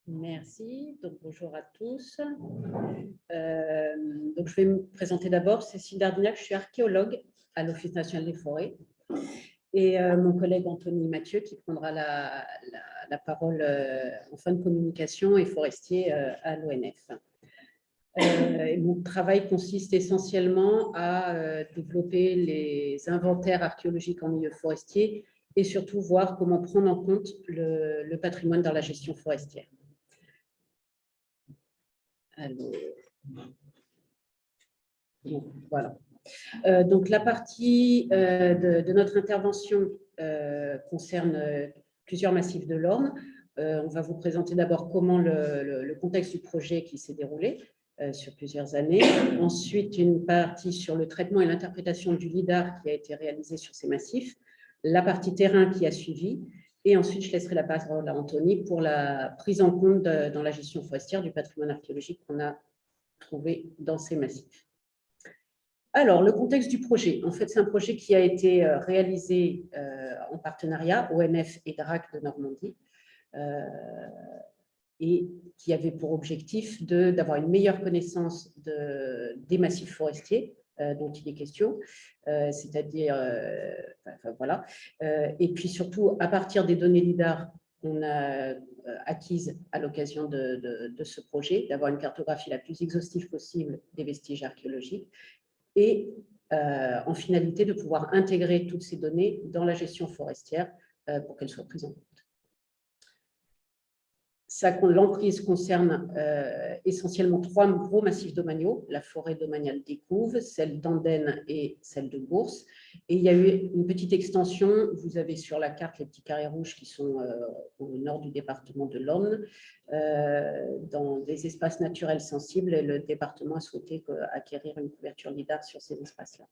Merci. Donc, bonjour à tous. Donc, je vais me présenter d'abord. Cécile Dardinac, je suis archéologue à l'Office national des forêts. Et mon collègue Anthony Mathieu qui prendra la parole en fin de communication et forestier à l'ONF. Mon travail consiste essentiellement à développer les inventaires archéologiques en milieu forestier et surtout voir comment prendre en compte le patrimoine dans la gestion forestière. Alors, bon, voilà. Donc, la partie de notre intervention concerne plusieurs massifs de l'Orne. On va vous présenter d'abord comment le contexte du projet qui s'est déroulé sur plusieurs années. Ensuite, une partie sur le traitement et l'interprétation du LIDAR qui a été réalisé sur ces massifs, la partie terrain qui a suivi, et ensuite, je laisserai la parole à Anthony pour la prise en compte dans la gestion forestière du patrimoine archéologique qu'on a trouvé dans ces massifs. Alors, le contexte du projet. En fait, c'est un projet qui a été réalisé en partenariat ONF et DRAC de Normandie et qui avait pour objectif d'avoir une meilleure connaissance des massifs forestiers dont il est question, c'est-à-dire, voilà. Et puis surtout, à partir des données LIDAR qu'on a acquises à l'occasion de ce projet, d'avoir une cartographie la plus exhaustive possible des vestiges archéologiques et en finalité de pouvoir intégrer toutes ces données dans la gestion forestière pour qu'elles soient prises en compte. L'emprise concerne essentiellement trois gros massifs domaniaux, la forêt domaniale d'Écouves, celle d'Andenne et celle de Bourse. Et il y a eu une petite extension, vous avez sur la carte les petits carrés rouges qui sont au nord du département de l'Orne, dans des espaces naturels sensibles, et le département a souhaité acquérir une couverture LIDAR sur ces espaces-là.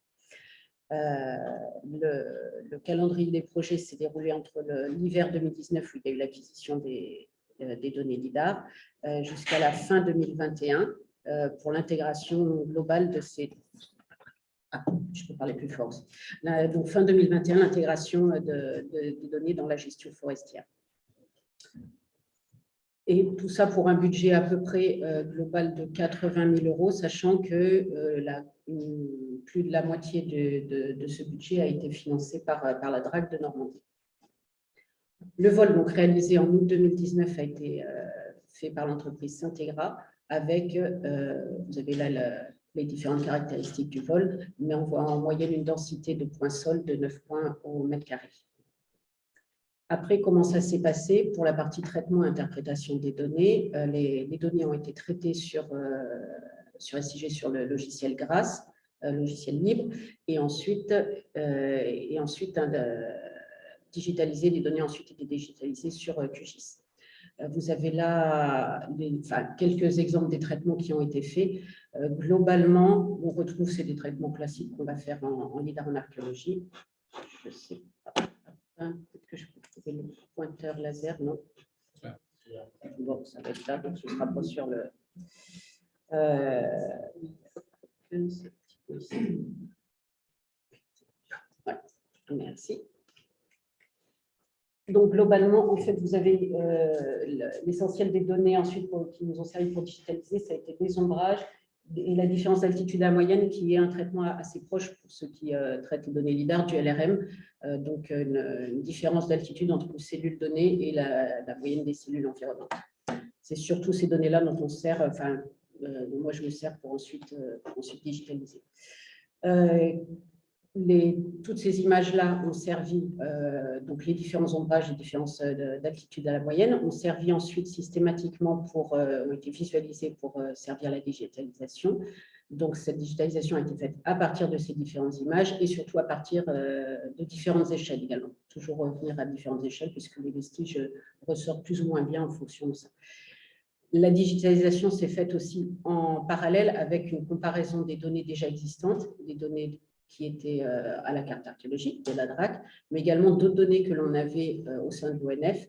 Le calendrier des projets s'est déroulé entre l'hiver 2019, où il y a eu l'acquisition des données LIDAR, jusqu'à la fin 2021 pour l'intégration globale de ces... Ah, je peux parler plus fort. Donc, fin 2021, l'intégration des données dans la gestion forestière. Et tout ça pour un budget à peu près global de 80 000 €, sachant que plus de la moitié de ce budget a été financé par la DRAC de Normandie. Le vol donc, réalisé en août 2019 a été fait par l'entreprise Syntegra avec, vous avez là les différentes caractéristiques du vol, mais on voit en moyenne une densité de points sol de 9 points au mètre carré. Après, comment ça s'est passé pour la partie traitement et interprétation des données? Les données ont été traitées sur SIG sur le logiciel GRASS, logiciel libre, et ensuite digitalisées, les données ensuite été digitalisées sur QGIS. Vous avez là quelques exemples des traitements qui ont été faits. Globalement, on retrouve des traitements classiques qu'on va faire en LIDAR en archéologie. Je sais pas. Peut-être que je peux trouver le pointeur laser, non? Bon, ça va être là, donc ce sera pas sur le... Ouais, merci. Donc, globalement, en fait, vous avez l'essentiel des données ensuite qui nous ont servi pour digitaliser, ça a été des ombrages et la différence d'altitude à la moyenne qui est un traitement assez proche pour ceux qui traitent les données LIDAR du LRM. Donc, une différence d'altitude entre les cellules données et la moyenne des cellules environnantes. C'est surtout ces données-là dont on sert, moi je me sers pour ensuite digitaliser. Toutes ces images-là ont servi, donc les différents ombrages, les différences d'altitude à la moyenne, ont servi ensuite systématiquement ont été visualisées pour servir à la digitalisation. Donc, cette digitalisation a été faite à partir de ces différentes images et surtout à partir de différentes échelles également. Toujours revenir à différentes échelles puisque les vestiges ressortent plus ou moins bien en fonction de ça. La digitalisation s'est faite aussi en parallèle avec une comparaison des données déjà existantes, des données qui étaient à la carte archéologique de la DRAC, mais également d'autres données que l'on avait au sein de l'ONF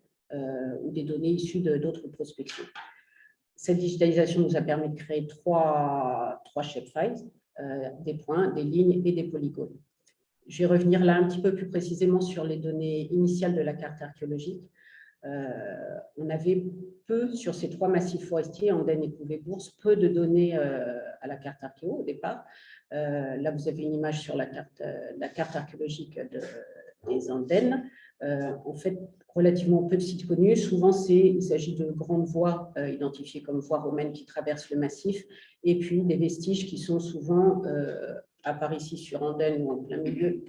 ou des données issues d'autres prospections. Cette digitalisation nous a permis de créer trois shapefiles, des points, des lignes et des polygones. Je vais revenir là un petit peu plus précisément sur les données initiales de la carte archéologique. On avait peu, sur ces 3 massifs forestiers, Andenne, Écouves et Bourse, peu de données à la carte archéo au départ. Là, vous avez une image sur la carte archéologique des Andennes. En fait, relativement peu de sites connus. Souvent, il s'agit de grandes voies identifiées comme voies romaines qui traversent le massif, et puis des vestiges qui sont souvent, à part ici sur Andenne ou en plein milieu.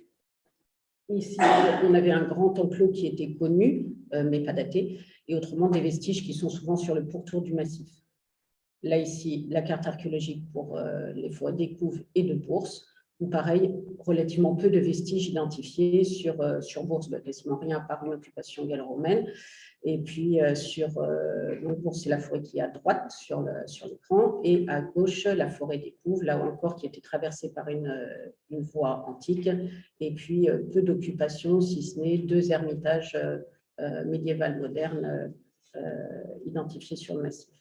Ici, on avait un grand enclos qui était connu, mais pas daté, et autrement des vestiges qui sont souvent sur le pourtour du massif. Là, ici, la carte archéologique pour les forêts d'Écouves et de Bourse, où pareil, relativement peu de vestiges identifiés sur Bourse, quasiment rien à part une occupation gallo-romaine. Et puis Bourse, c'est la forêt qui est à droite sur l'écran, et à gauche, la forêt d'Écouves, là encore, qui était traversée par une voie antique, et puis peu d'occupations, si ce n'est 2 ermitages médiévales modernes identifiés sur le massif.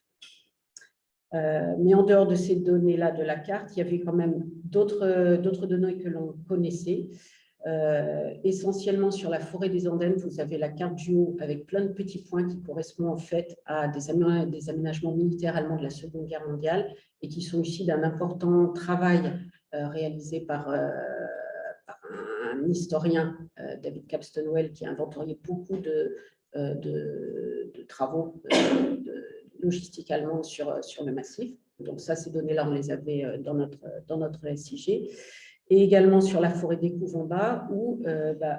Mais en dehors de ces données-là de la carte, il y avait quand même d'autres données que l'on connaissait. Essentiellement sur la forêt des Andennes, vous avez la carte du haut avec plein de petits points qui correspondent en fait à des aménagements militaires allemands de la Seconde Guerre mondiale et qui sont issus d'un important travail réalisé par un historien, David Capstonwell, qui a inventorié beaucoup de travaux logistique allemande sur le massif. Donc ça, ces données-là, on les avait dans notre SIG. Et également sur la forêt d'Écouves en bas, où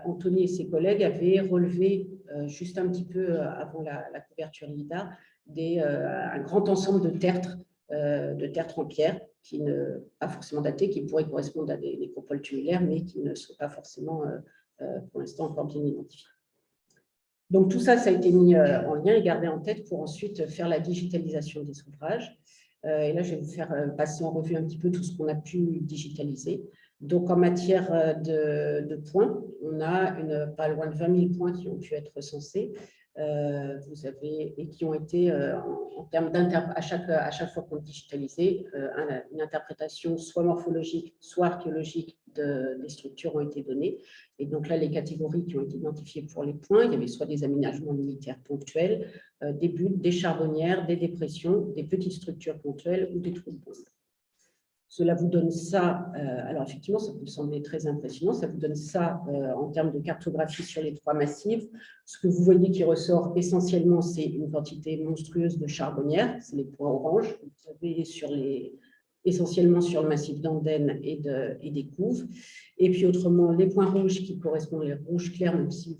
Anthony et ses collègues avaient relevé, juste un petit peu avant la couverture LIDAR, un grand ensemble de tertres en pierre, qui ne pas forcément datés, qui pourraient correspondre à des nécropoles tumulaires, mais qui ne sont pas forcément, pour l'instant, encore bien identifiés. Donc, tout ça, ça a été mis en lien et gardé en tête pour ensuite faire la digitalisation des ouvrages. Et là, je vais vous faire passer en revue un petit peu tout ce qu'on a pu digitaliser. Donc, en matière de points, on a pas loin de 20 000 points qui ont pu être recensés. Vous avez, et qui ont été, en termes à chaque fois qu'on digitalisait, une interprétation soit morphologique, soit archéologique des structures ont été données. Et donc là, les catégories qui ont été identifiées pour les points, il y avait soit des aménagements militaires ponctuels, des buttes, des charbonnières, des dépressions, des petites structures ponctuelles ou des trous de bombe. Cela vous donne ça, alors effectivement, ça peut sembler très impressionnant, ça vous donne ça en termes de cartographie sur les 3 massifs. Ce que vous voyez qui ressort essentiellement, c'est une quantité monstrueuse de charbonnières, c'est les points oranges, vous avez essentiellement sur le massif d'Andenne et d'Écouves. Et puis autrement, les points rouges qui correspondent, les rouges clairs, même si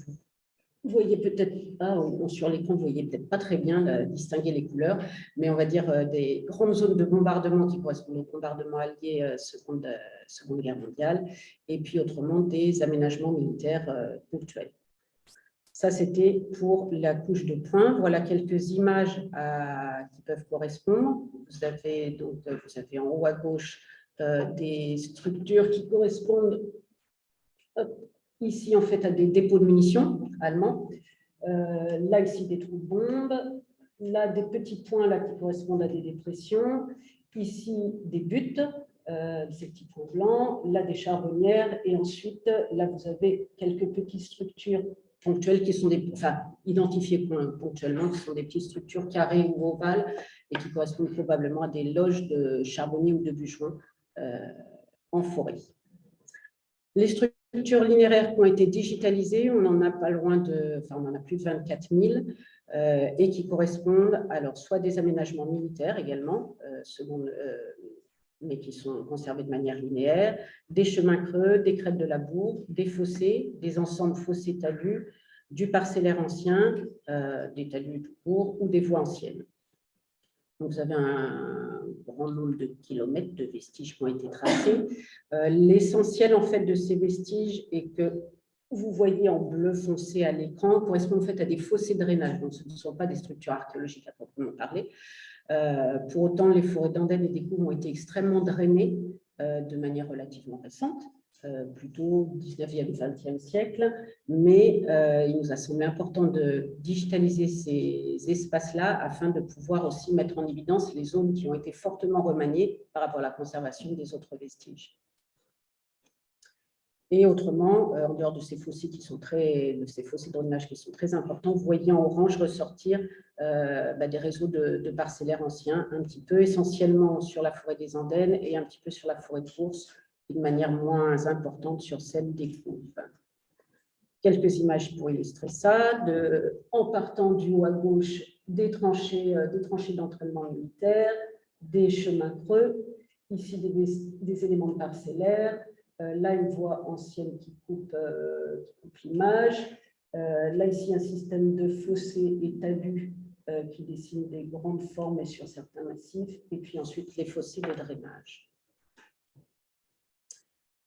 vous voyez peut-être pas, sur l'écran, vous voyez peut-être pas très bien distinguer les couleurs, mais on va dire des grandes zones de bombardement qui correspondent aux bombardements alliés Seconde Guerre mondiale, et puis autrement des aménagements militaires ponctuels. Ça, c'était pour la couche de points. Voilà quelques images qui peuvent correspondre. Vous avez en haut à gauche des structures qui correspondent ici en fait à des dépôts de munitions allemands. Là, ici, des trous de bombes. Là, des petits points là, qui correspondent à des dépressions. Ici, des buttes, ces petits points blancs. Là, des charbonnières. Et ensuite, là, vous avez quelques petites structures ponctuelles qui sont identifiées ponctuellement, qui sont des petites structures carrées ou ovales et qui correspondent probablement à des loges de charbonniers ou de bûcherons en forêt. Les structures linéaires qui ont été digitalisées, on en a pas loin on en a plus de 24 000 et qui correspondent alors soit des aménagements militaires également, mais qui sont conservés de manière linéaire, des chemins creux, des crêtes de labour, des fossés, des ensembles fossés talus, du parcellaire ancien, des talus tout court ou des voies anciennes. Donc, vous avez un grand nombre de kilomètres de vestiges qui ont été tracés. L'essentiel en fait de ces vestiges est que vous voyez en bleu foncé à l'écran correspond en fait à des fossés de drainage. Donc, ce ne sont pas des structures archéologiques à proprement parler. Pour autant, les forêts d'Andenne et d'Écouves ont été extrêmement drainées de manière relativement récente, plutôt 19e, 20e siècle, mais il nous a semblé important de digitaliser ces espaces-là afin de pouvoir aussi mettre en évidence les zones qui ont été fortement remaniées par rapport à la conservation des autres vestiges. Et autrement, en dehors de ces fossés de drainage qui sont très importants, vous voyez en orange ressortir des réseaux de parcellaires anciens, un petit peu essentiellement sur la forêt des Andennes et un petit peu sur la forêt de Course, d'une manière moins importante sur celle des Couves. Quelques images pour illustrer ça. En partant du haut à gauche, des tranchées d'entraînement militaire, des chemins creux, ici des éléments parcellaires, là une voie ancienne qui coupe l'image, là ici un système de fossés et talus qui dessine des grandes formes et sur certains massifs, et puis ensuite les fossés de drainage.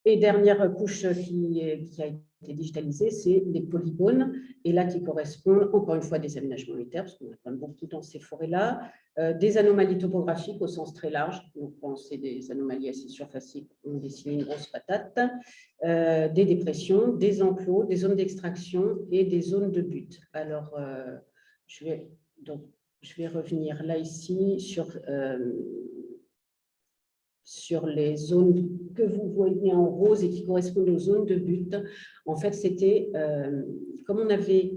Et dernière couche qui a été digitalisée, c'est les polygones, et là qui correspondent encore une fois à des aménagements militaires, parce qu'on a quand même beaucoup dans ces forêts-là, des anomalies topographiques au sens très large, donc quand c'est des anomalies assez surfaciques, on dessine une grosse patate, des dépressions, des enclos, des zones d'extraction et des zones de butte. Alors, je vais revenir là ici sur les zones que vous voyez en rose et qui correspondent aux zones de butte. En fait, c'était, comme on avait,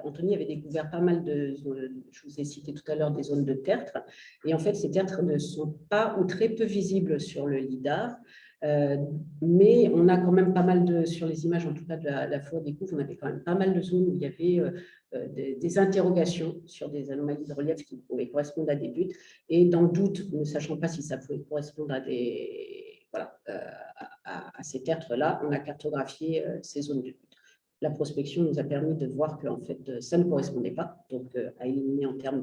Anthony avait découvert pas mal de zones, je vous ai cité tout à l'heure des zones de tertres, et en fait, ces tertres ne sont pas ou très peu visibles sur le lidar, mais on a quand même pas mal sur les images, en tout cas de la forêt des Couves, on avait quand même pas mal de zones où il y avait des interrogations sur des anomalies de relief qui pouvaient correspondre à des buttes. Et dans le doute, ne sachant pas si ça pouvait correspondre à ces tertres-là, on a cartographié ces zones de butte. La prospection nous a permis de voir que en fait, ça ne correspondait pas, donc à éliminer en termes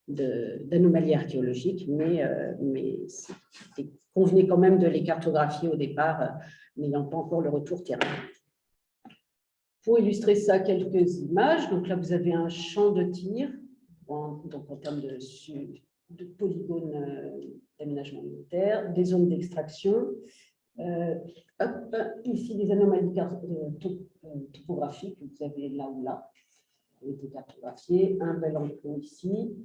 d'anomalies archéologiques, mais il convenait quand même de les cartographier au départ, n'ayant pas encore le retour terrain. Pour illustrer ça, quelques images. Donc là, vous avez un champ de tir, donc en termes de polygones d'aménagement militaire, des zones d'extraction. Ici, des anomalies topographiques que vous avez là ou là, qui ont été cartographiées. Un bel enclos ici,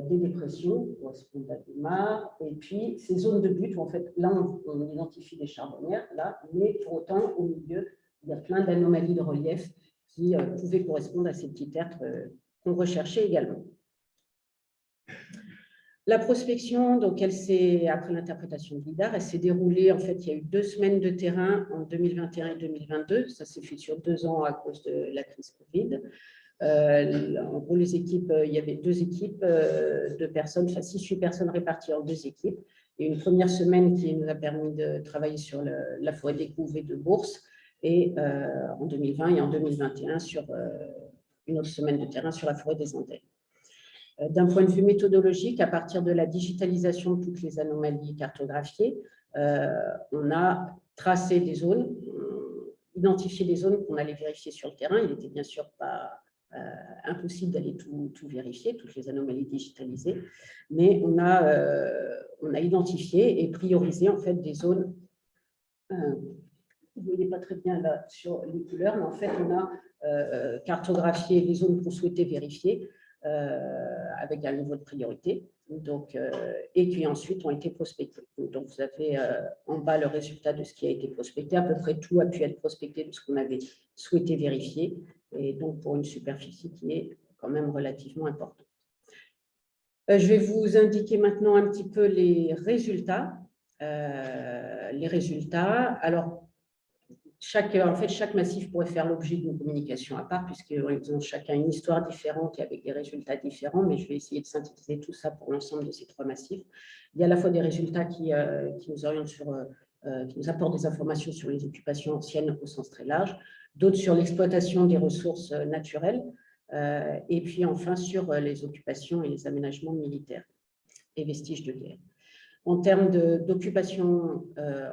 des dépressions qui correspondent à des mares, et puis ces zones de butte où en fait, là, on identifie des charbonnières, là, mais pour autant, au milieu, il y a plein d'anomalies de relief qui pouvaient correspondre à ces petits tertres qu'on recherchait également. La prospection, donc après l'interprétation de l'IDAR, elle s'est déroulée, en fait, il y a eu 2 semaines de terrain en 2021 et 2022. Ça s'est fait sur 2 ans à cause de la crise Covid. En gros, les équipes, il y avait 2 équipes de personnes, enfin 6-8 personnes réparties en 2 équipes. Et une première semaine qui nous a permis de travailler sur la forêt des Couves et de Bourse, et en 2020 et en 2021 sur une autre semaine de terrain sur la forêt des Andennes. D'un point de vue méthodologique, à partir de la digitalisation de toutes les anomalies cartographiées, on a tracé des zones, identifié des zones qu'on allait vérifier sur le terrain. Il n'était bien sûr pas impossible d'aller tout vérifier, toutes les anomalies digitalisées, mais on a identifié et priorisé en fait des zones. Vous ne voyez pas très bien là sur les couleurs, mais en fait, on a cartographié les zones qu'on souhaitait vérifier avec un niveau de priorité, donc, et qui ensuite ont été prospectées. Donc, vous avez en bas le résultat de ce qui a été prospecté. À peu près tout a pu être prospecté de ce qu'on avait souhaité vérifier, et donc pour une superficie qui est quand même relativement importante. Je vais vous indiquer maintenant un petit peu les résultats. Alors, chaque massif pourrait faire l'objet d'une communication à part, puisqu'ils ont chacun une histoire différente et avec des résultats différents, mais je vais essayer de synthétiser tout ça pour l'ensemble de ces 3 massifs. Il y a à la fois des résultats qui nous orientent qui nous apportent des informations sur les occupations anciennes au sens très large, d'autres sur l'exploitation des ressources naturelles, et puis enfin sur les occupations et les aménagements militaires et vestiges de guerre. En termes d'occupation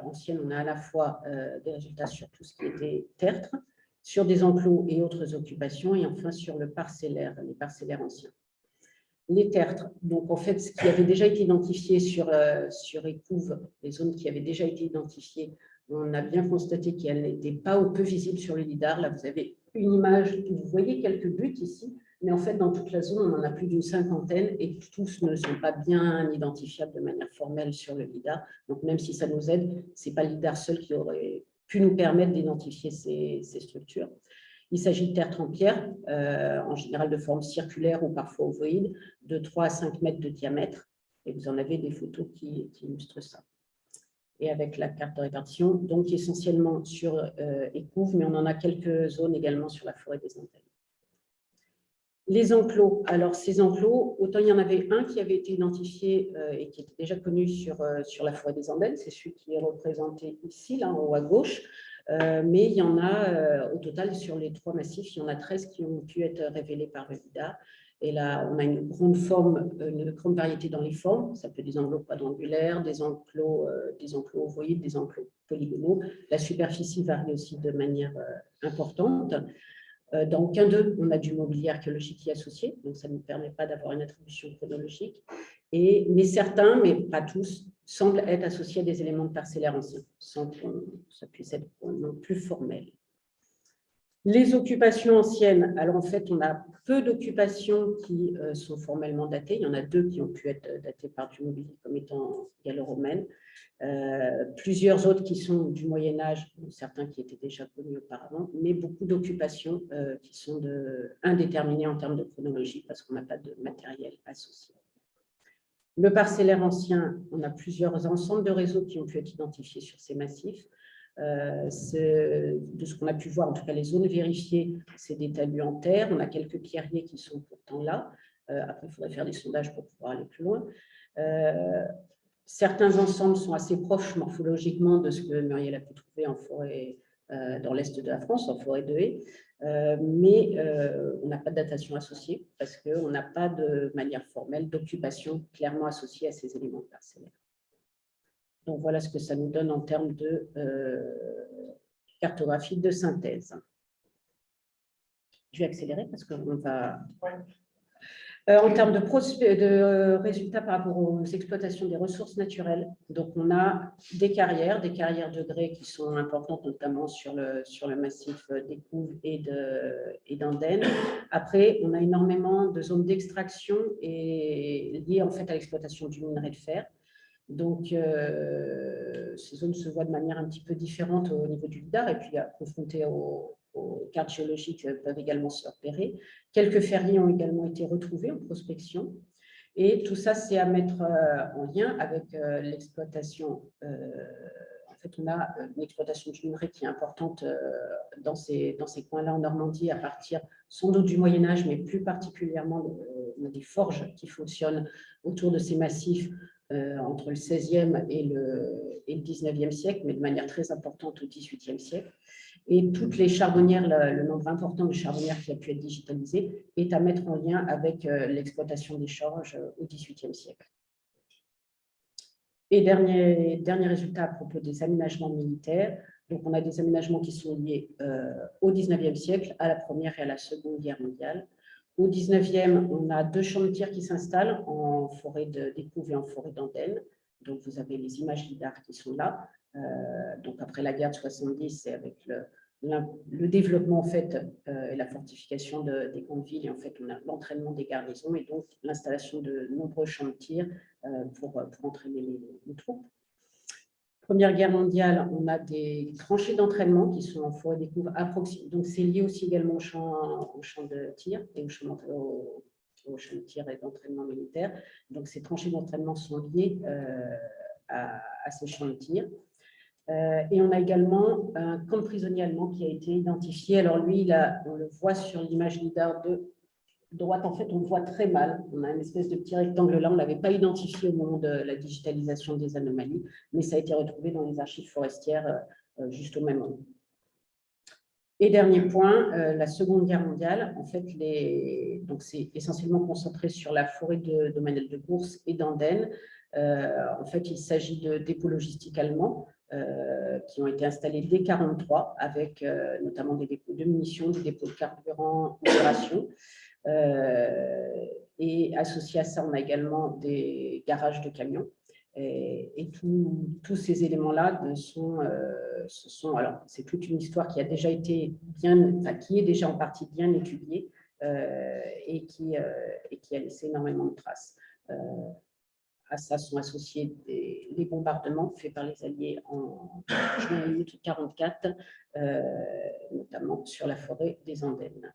ancienne, on a à la fois des résultats sur tout ce qui était tertre, sur des enclos et autres occupations, et enfin sur les parcellaires anciens. Les tertres, donc en fait, ce qui avait déjà été identifié sur Écouves, les zones qui avaient déjà été identifiées, on a bien constaté qu'elles n'étaient pas ou peu visibles sur le lidar. Là, vous avez une image, vous voyez quelques buts ici, mais en fait, dans toute la zone, on en a plus d'une 50aine et tous ne sont pas bien identifiables de manière formelle sur le lidar. Donc, même si ça nous aide, ce n'est pas le lidar seul qui aurait pu nous permettre d'identifier ces structures. Il s'agit de terre trempière, en général de forme circulaire ou parfois ovoïde, de 3 à 5 mètres de diamètre. Et vous en avez des photos qui illustrent ça. Et avec la carte de répartition, donc essentiellement sur Écouves, mais on en a quelques zones également sur la forêt des Andelnes. Les enclos. Alors, ces enclos, autant il y en avait un qui avait été identifié et qui était déjà connu sur la forêt des Andelnes, c'est celui qui est représenté ici, là, en haut à gauche. Mais il y en a, au total, sur les 3 massifs, il y en a 13 qui ont pu être révélés par le LIDAR. Et là, on a une grande variété dans les formes. Ça peut être des enclos quadrangulaires, des enclos ovoïdes, des enclos polygonaux. La superficie varie aussi de manière importante. Dans aucun d'eux, on a du mobilier archéologique y associé, donc ça ne nous permet pas d'avoir une attribution chronologique. Mais certains, mais pas tous, semblent être associés à des éléments de parcellaires anciens, sans que ça puisse être non plus formel. Les occupations anciennes, alors en fait, on a peu d'occupations qui sont formellement datées. Il y en a 2 qui ont pu être datées par du mobilier comme étant gallo-romaines. Plusieurs autres qui sont du Moyen-Âge, certains qui étaient déjà connus auparavant, mais beaucoup d'occupations qui sont indéterminées en termes de chronologie parce qu'on n'a pas de matériel associé. Le parcellaire ancien, on a plusieurs ensembles de réseaux qui ont pu être identifiés sur ces massifs. De ce qu'on a pu voir, en tout cas les zones vérifiées, c'est des talus en terre. On a quelques pierriers qui sont pourtant là. Après, il faudrait faire des sondages pour pouvoir aller plus loin. Certains ensembles sont assez proches morphologiquement de ce que Muriel a pu trouver en forêt dans l'est de la France, en forêt de haies, mais on n'a pas de datation associée parce qu'on n'a pas de manière formelle d'occupation clairement associée à ces éléments parcellaires. Donc voilà ce que ça nous donne en termes de cartographie de synthèse. Je vais accélérer parce qu'on va... En termes de résultats par rapport aux exploitations des ressources naturelles, donc on a des carrières de grès qui sont importantes, notamment sur le massif d'Écouves et d'Andennes. Après, on a énormément de zones d'extraction liées en fait à l'exploitation du minerai de fer. Donc, ces zones se voient de manière un petit peu différente au niveau du LIDAR et puis confrontées aux cartes géologiques peuvent également se repérer. Quelques ferriers ont également été retrouvés en prospection. Et tout ça, c'est à mettre en lien avec l'exploitation. En fait, on a une exploitation du minerai qui est importante dans ces coins-là en Normandie, à partir sans doute du Moyen-Âge, mais plus particulièrement, on a des forges qui fonctionnent autour de ces massifs entre le XVIe et le XIXe siècle, mais de manière très importante au XVIIIe siècle. Et toutes les charbonnières, le nombre important de charbonnières qui a pu être digitalisé est à mettre en lien avec l'exploitation des charges au XVIIIe siècle. Et dernier résultat à propos des aménagements militaires. Donc, on a des aménagements qui sont liés au XIXe siècle, à la Première et à la Seconde Guerre mondiale. Au XIXe, on a 2 champs de tir qui s'installent en forêt d'Écouves et en forêt d'Andennes. Donc, vous avez les images LIDAR qui sont là. Donc, après la guerre de 70, c'est avec le développement en fait, et la fortification des grandes villes. Et en fait, on a l'entraînement des garnisons et donc l'installation de nombreux champs de tir pour entraîner les troupes. Première Guerre mondiale, on a des tranchées d'entraînement qui sont en forêt d'Écouves à proximité. Donc, c'est lié aussi également au champ de tir et au champ de tir et d'entraînement militaire. Donc, ces tranchées d'entraînement sont liées à ces champs de tir. Et on a également un camp de prisonniers allemand qui a été identifié. Alors, lui, on le voit sur l'image LIDAR de droite, en fait, on le voit très mal. On a une espèce de petit rectangle là, on ne l'avait pas identifié au moment de la digitalisation des anomalies, mais ça a été retrouvé dans les archives forestières juste au même moment. Et dernier point, la Seconde Guerre mondiale, en fait, donc c'est essentiellement concentré sur la forêt de Domanel de Bourse et d'Andennes. En fait, il s'agit de dépôts logistiques allemands qui ont été installés dès 1943, avec notamment des dépôts de munitions, des dépôts de carburant, opérations. Et associé à ça, on a également des garages de camions. Et tous ces éléments-là alors c'est toute une histoire qui a déjà été qui est déjà en partie bien étudiée et qui a laissé énormément de traces. À ça sont associés des bombardements faits par les Alliés en juin et août 1944, notamment sur la forêt des Andennes.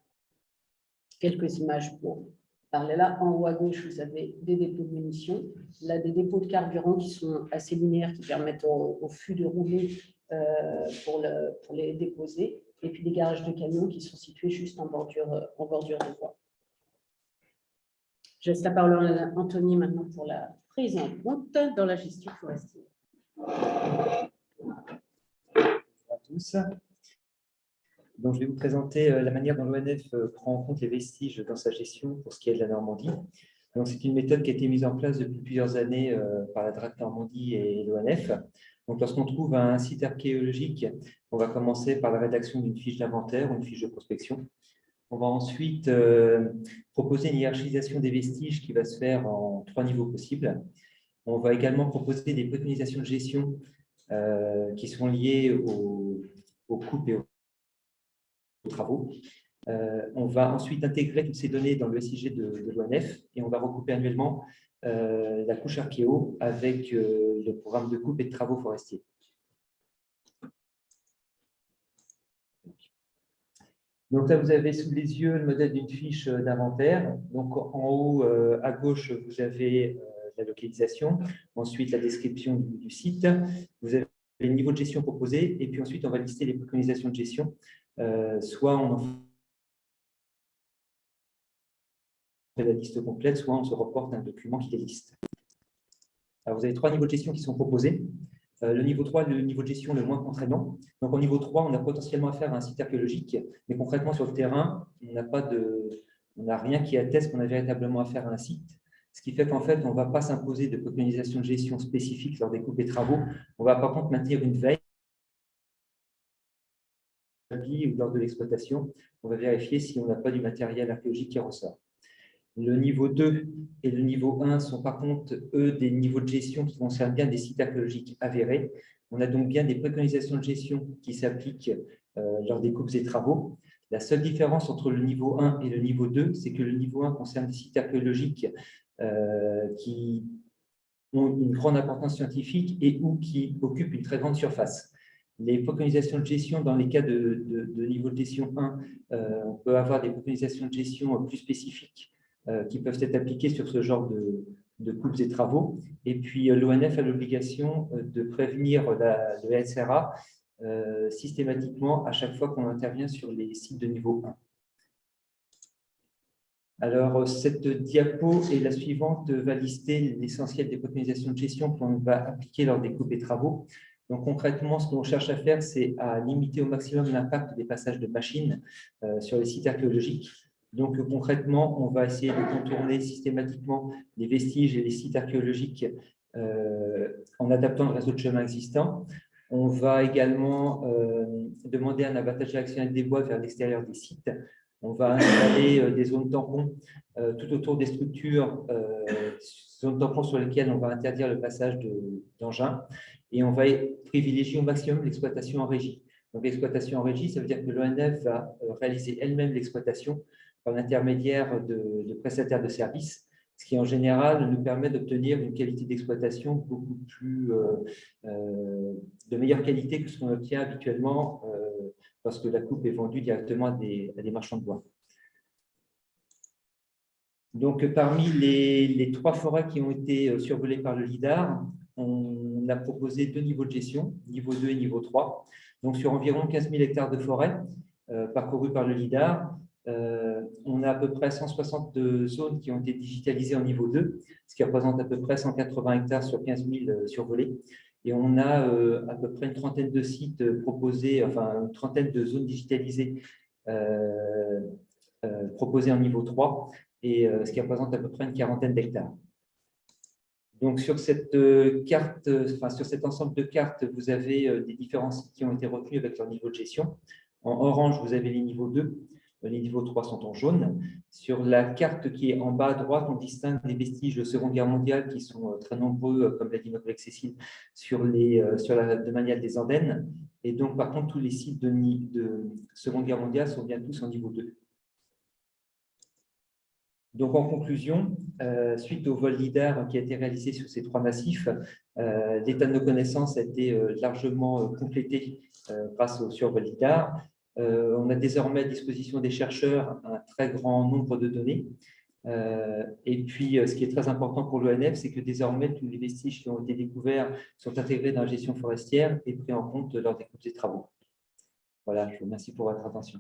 Quelques images pour parler là. En haut à gauche, vous avez des dépôts de munitions. Là, des dépôts de carburant qui sont assez linéaires, qui permettent au fût de rouler pour les déposer. Et puis des garages de camions qui sont situés juste en bordure de voie. Je laisse la parole à Anthony maintenant pour la prise en compte dans la gestion forestière. Bonjour à tous. Donc, je vais vous présenter la manière dont l'ONF prend en compte les vestiges dans sa gestion pour ce qui est de la Normandie. Donc, c'est une méthode qui a été mise en place depuis plusieurs années par la DRAC Normandie et l'ONF. Donc, lorsqu'on trouve un site archéologique, on va commencer par la rédaction d'une fiche d'inventaire ou une fiche de prospection. On va ensuite proposer une hiérarchisation des vestiges qui va se faire en 3 niveaux possibles. On va également proposer des préconisations de gestion qui sont liées aux coupes et aux travaux. On va ensuite intégrer toutes ces données dans le SIG de l'ONF et on va recouper annuellement la couche archéo avec le programme de coupe et de travaux forestiers. Donc là, vous avez sous les yeux le modèle d'une fiche d'inventaire. Donc en haut à gauche, vous avez la localisation, ensuite la description du site, vous avez le niveau de gestion proposé, et puis ensuite on va lister les préconisations de gestion. Soit on en fait la liste complète, soit on se reporte un document qui les liste. Alors, vous avez 3 niveaux de gestion qui sont proposés. Le niveau 3 est le niveau de gestion le moins contraignant. Donc, au niveau 3, on a potentiellement affaire à un site archéologique, mais concrètement, sur le terrain, on n'a rien qui atteste qu'on a véritablement affaire à un site. Ce qui fait qu'en fait, on ne va pas s'imposer de préconisation de gestion spécifique lors des coupes et travaux. On va par contre maintenir une veille ou lors de l'exploitation. On va vérifier si on n'a pas du matériel archéologique qui ressort. Le niveau 2 et le niveau 1 sont par contre, eux, des niveaux de gestion qui concernent bien des sites archéologiques avérés. On a donc bien des préconisations de gestion qui s'appliquent lors des coupes et travaux. La seule différence entre le niveau 1 et le niveau 2, c'est que le niveau 1 concerne des sites archéologiques qui ont une grande importance scientifique et ou qui occupent une très grande surface. Les préconisations de gestion, dans les cas de niveau de gestion 1, on peut avoir des préconisations de gestion plus spécifiques qui peuvent être appliquées sur ce genre de coupes et travaux. Et puis, l'ONF a l'obligation de prévenir le SRA systématiquement à chaque fois qu'on intervient sur les sites de niveau 1. Alors, cette diapo et la suivante va lister l'essentiel des préconisations de gestion qu'on va appliquer lors des coupes et travaux. Donc, concrètement, ce qu'on cherche à faire, c'est à limiter au maximum l'impact des passages de machines sur les sites archéologiques. Donc, concrètement, on va essayer de contourner systématiquement les vestiges et les sites archéologiques en adaptant le réseau de chemin existant. On va également demander un abattage réactionnel des bois vers l'extérieur des sites. On va installer des zones tampons tout autour des structures, zones tampons sur lesquelles on va interdire le passage d'engins. Et on va privilégier au maximum l'exploitation en régie. Donc, l'exploitation en régie, ça veut dire que l'ONF va réaliser elle-même l'exploitation par l'intermédiaire de prestataires de services, ce qui en général nous permet d'obtenir une qualité d'exploitation beaucoup plus de meilleure qualité que ce qu'on obtient habituellement lorsque la coupe est vendue directement à des marchands de bois. Donc, parmi les 3 forêts qui ont été survolées par le LIDAR, on a proposé 2 niveaux de gestion, niveau 2 et niveau 3. Donc, sur environ 15 000 hectares de forêt parcourus par le LIDAR, on a à peu près 162 zones qui ont été digitalisées en niveau 2, ce qui représente à peu près 180 hectares sur 15 000 survolés. Et on a à peu près une trentaine de sites proposés, enfin une trentaine de zones digitalisées proposées en niveau 3, et ce qui représente à peu près une quarantaine d'hectares. Donc, sur cette carte, sur cet ensemble de cartes, vous avez des différents sites qui ont été retenus avec leur niveau de gestion. En orange, vous avez les niveaux 2. Les niveaux 3 sont en jaune. Sur la carte qui est en bas à droite, on distingue des vestiges de Seconde Guerre mondiale qui sont très nombreux, comme l'a dit ma collègue Cécile, sur la domaniale des Andennes. Et donc, par contre, tous les sites de Seconde Guerre mondiale sont bien tous en niveau 2. Donc, en conclusion, suite au vol LIDAR qui a été réalisé sur ces 3 massifs, l'état de nos connaissances a été largement complété grâce au survol LIDAR. On a désormais à disposition des chercheurs un très grand nombre de données. Et puis, ce qui est très important pour l'ONF, c'est que désormais, tous les vestiges qui ont été découverts sont intégrés dans la gestion forestière et pris en compte lors des travaux. Voilà, je vous remercie pour votre attention.